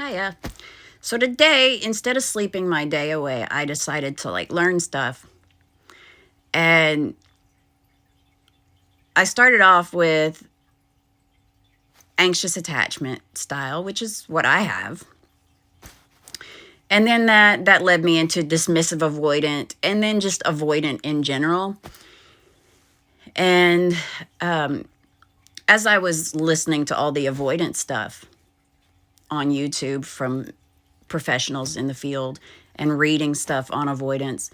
Hiya. So today, instead of sleeping my day away, I decided to learn stuff. And I started off with anxious attachment style, which is what I have. And then that led me into dismissive avoidant, and then just avoidant in general. And as I was listening to all the avoidant stuff on YouTube from professionals in the field and reading stuff on avoidance,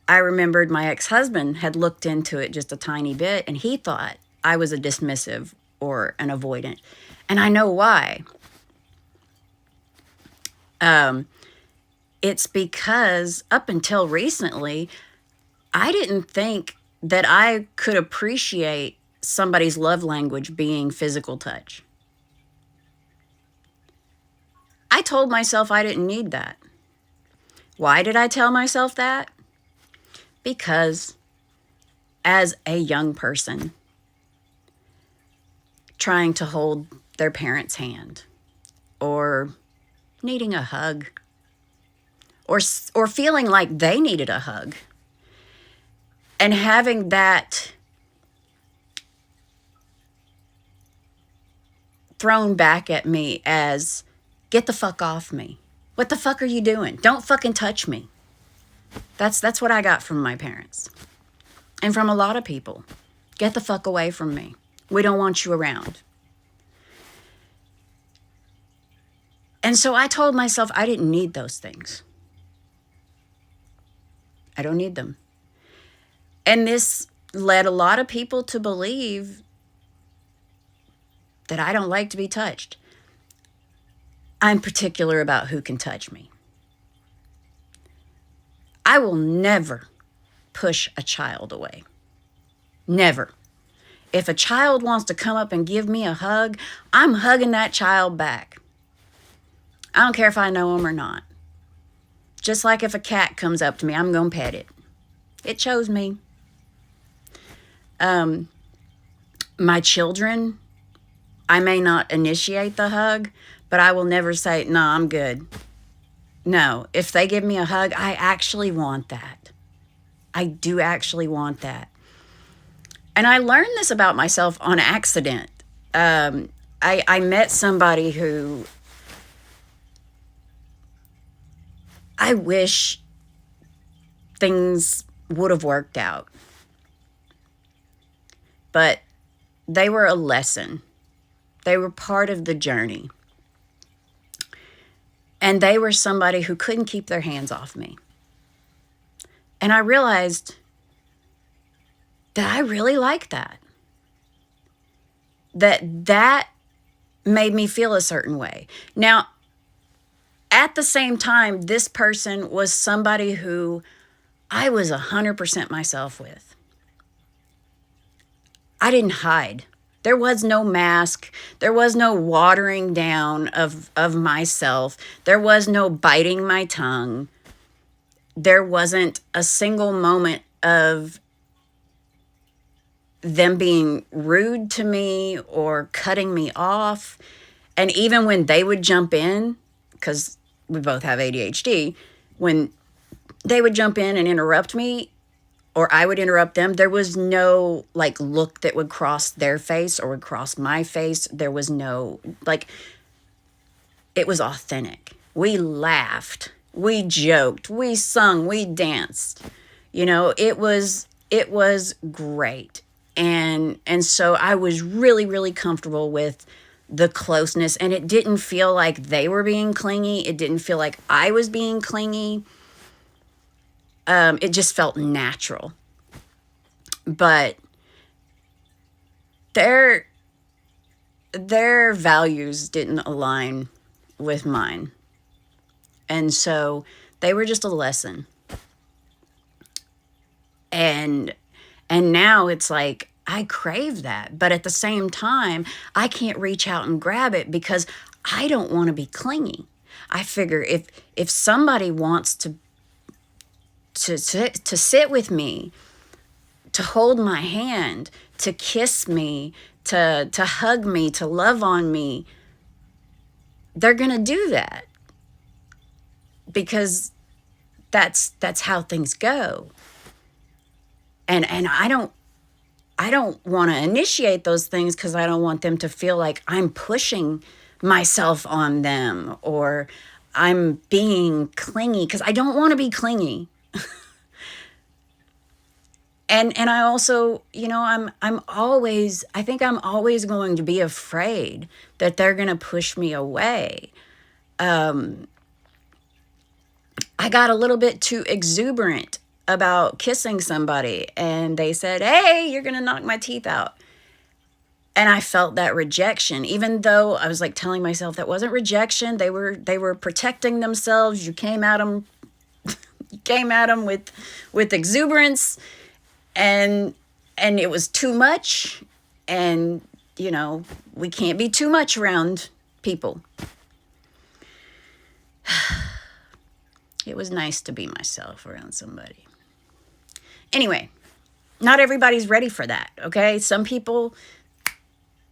I remembered my ex-husband had looked into it just a tiny bit, and he thought I was a dismissive or an avoidant. And I know why. It's because up until recently, I didn't think that I could appreciate somebody's love language being physical touch. I told myself I didn't need that. Why did I tell myself that? Because as a young person trying to hold their parent's hand, or needing a hug, or feeling like they needed a hug, and having that thrown back at me as, get the fuck off me. What the fuck are you doing? Don't fucking touch me. That's what I got from my parents. And from a lot of people. Get the fuck away from me. We don't want you around. And so I told myself I didn't need those things. I don't need them. And this led a lot of people to believe that I don't like to be touched. I'm particular about who can touch me. I will never push a child away. Never. If a child wants to come up and give me a hug, I'm hugging that child back. I don't care if I know him or not. Just like if a cat comes up to me, I'm going to pet it. It chose me. My children, I may not initiate the hug, but I will never say, no, I'm good. No, if they give me a hug, I actually want that. I do actually want that. And I learned this about myself on accident. I met somebody who I wish things would have worked out. But they were a lesson. They were part of the journey. And they were somebody who couldn't keep their hands off me. And I realized that I really like that. That made me feel a certain way. Now, at the same time, this person was somebody who I was 100% myself with. I didn't hide. There was no mask. There was no watering down of myself. There was no biting my tongue. There wasn't a single moment of them being rude to me or cutting me off. And even when they would jump in, because we both have ADHD, when they would jump in and interrupt me, or I would interrupt them, there was no look that would cross their face or would cross my face. There was no, it was authentic. We laughed, we joked, we sung, we danced. It was great. And so I was really, really comfortable with the closeness, and it didn't feel like they were being clingy. It didn't feel like I was being clingy. It just felt natural. But their values didn't align with mine. And so they were just a lesson. And now it's like I crave that. But at the same time, I can't reach out and grab it because I don't want to be clingy. I figure if somebody wants to sit with me, to hold my hand, to kiss me, to hug me, to love on me, they're going to do that because that's how things go. And I don't want to initiate those things because I don't want them to feel like I'm pushing myself on them or I'm being clingy, because I don't want to be clingy. And I also, I think I'm always going to be afraid that they're going to push me away. I got a little bit too exuberant about kissing somebody, and they said, "Hey, you're going to knock my teeth out." And I felt that rejection, even though I was like telling myself that wasn't rejection. They were protecting themselves. You came at them with exuberance, and it was too much. And we can't be too much around people. It was nice to be myself around somebody. Anyway, not everybody's ready for that, okay? Some people,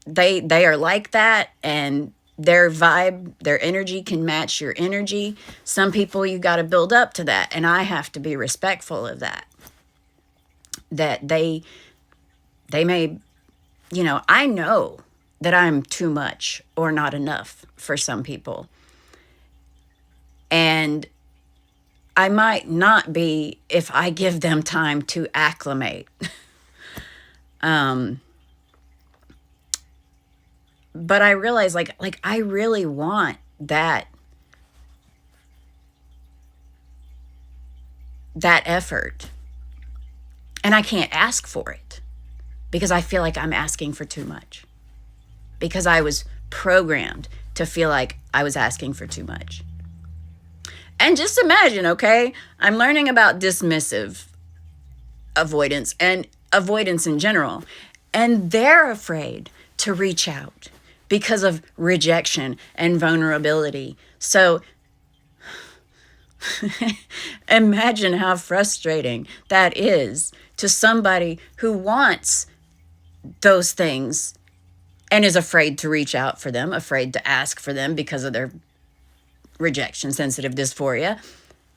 they are like that, and their vibe, their energy can match your energy. Some people, you got to build up to that, and I have to be respectful of that. That they may, I know that I'm too much or not enough for some people. And I might not be if I give them time to acclimate. But I realize like I really want that effort. And I can't ask for it because I feel like I'm asking for too much. Because I was programmed to feel like I was asking for too much. And just imagine, okay, I'm learning about dismissive avoidance and avoidance in general. And they're afraid to reach out because of rejection and vulnerability. So imagine how frustrating that is to somebody who wants those things and is afraid to reach out for them, afraid to ask for them because of their rejection, sensitive dysphoria.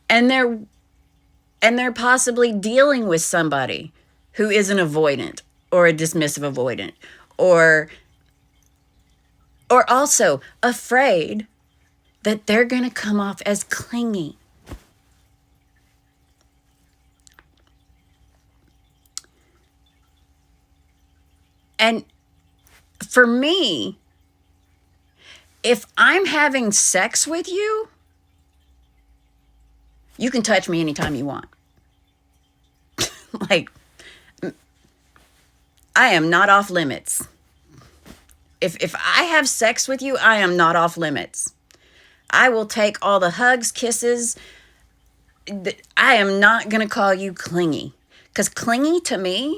And they're possibly dealing with somebody who is an avoidant or a dismissive avoidant, or also afraid that they're going to come off as clingy. And for me, if I'm having sex with you, you can touch me anytime you want. Like, I am not off limits. If I have sex with you, I am not off limits. I will take all the hugs, kisses. I am not going to call you clingy. Because clingy to me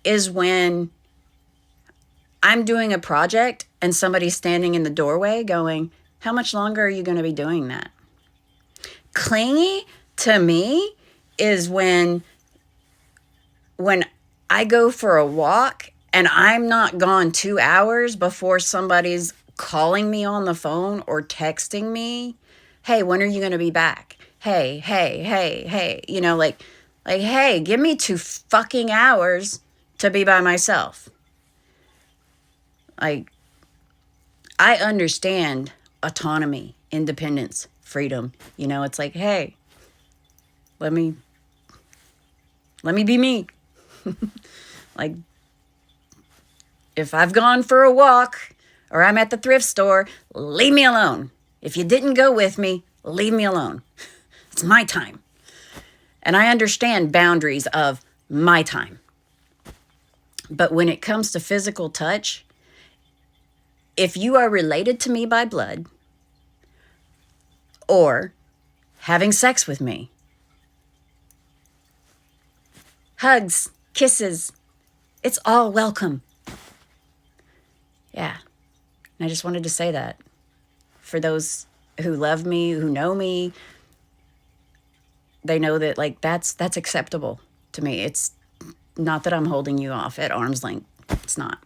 is when I'm doing a project and somebody's standing in the doorway going, "How much longer are you going to be doing that?" Clingy to me is when I go for a walk and I'm not gone 2 hours before somebody's calling me on the phone or texting me, "Hey, when are you going to be back? Hey, hey, hey, hey." Like, hey, give me 2 fucking hours to be by myself. Like, I understand autonomy, independence, freedom. It's like, hey, let me be me. Like, if I've gone for a walk or I'm at the thrift store, leave me alone. If you didn't go with me, leave me alone. It's my time. And I understand boundaries of my time. But when it comes to physical touch, if you are related to me by blood or having sex with me, hugs, kisses, it's all welcome. Yeah. And I just wanted to say that for those who love me, who know me, they know that like that's acceptable to me. It's not that I'm holding you off at arm's length. It's not.